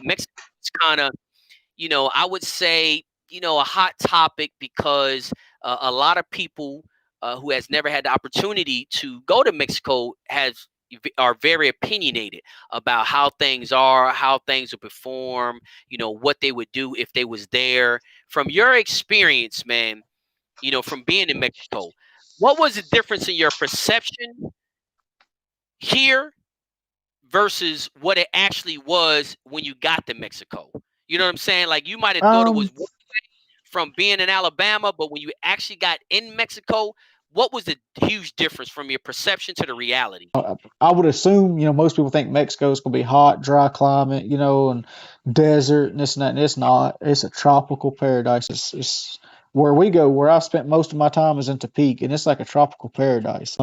Mexico's kind of, I would say, a hot topic because a lot of people who has never had the opportunity to go to Mexico are very opinionated about how things will perform, what they would do if they was there. From your experience, man, from being in Mexico, what was the difference in your perception here versus what it actually was when you got to Mexico? You know what I'm saying? Like you might have thought it Um, was from being in Alabama, but when you actually got in Mexico, what was the huge difference from your perception to the reality? I would assume, most people think Mexico is going to be hot, dry climate, and desert and this and that. And it's not. It's a tropical paradise. It's where we go. Where I spent most of my time is in Topeka, and it's like a tropical paradise.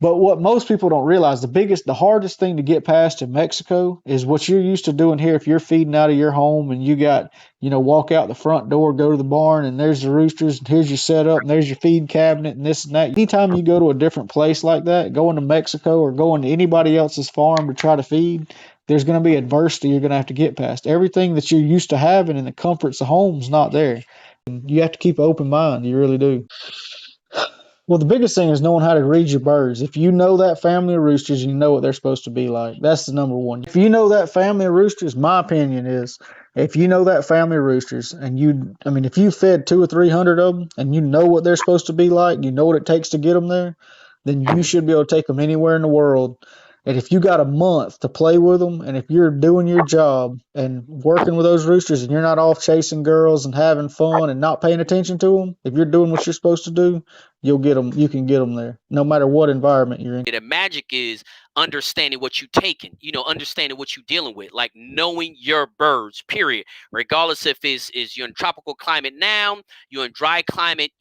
But what most people don't realize, the hardest thing to get past in Mexico is what you're used to doing here. If you're feeding out of your home and you got, walk out the front door, go to the barn, and there's the roosters, and here's your setup, and there's your feed cabinet, and this and that. Anytime you go to a different place like that, going to Mexico or going to anybody else's farm to try to feed, there's going to be adversity you're going to have to get past. Everything that you're used to having in the comforts of home's not there. And you have to keep an open mind. You really do. Well, the biggest thing is knowing how to read your birds. If you know that family of roosters, you know what they're supposed to be like. That's the number one. If you know that family of roosters, my opinion is, if you know that family of roosters and if you fed 200 or 300 of them and you know what they're supposed to be like, you know what it takes to get them there, then you should be able to take them anywhere in the world. And if you got a month to play with them, and if you're doing your job and working with those roosters and you're not off chasing girls and having fun and not paying attention to them, if you're doing what you're supposed to do, you'll get them. You can get them there, no matter what environment you're in. The magic is understanding what you taking, understanding what you're dealing with, like knowing your birds, period. Regardless if is you're in tropical climate now, you're in dry climate,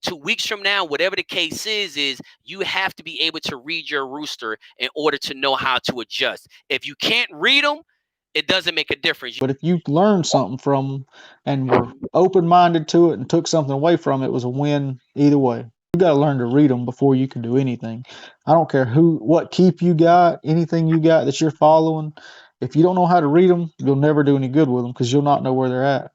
2 weeks from now, whatever the case is you have to be able to read your rooster in order to know how to adjust. If you can't read them, it doesn't make a difference. But if you learned something from them and were open minded to it and took something away from it, it was a win either way. You got to learn to read them before you can do anything. I don't care what keep you got, anything you got that you're following. If you don't know how to read them, you'll never do any good with them because you'll not know where they're at.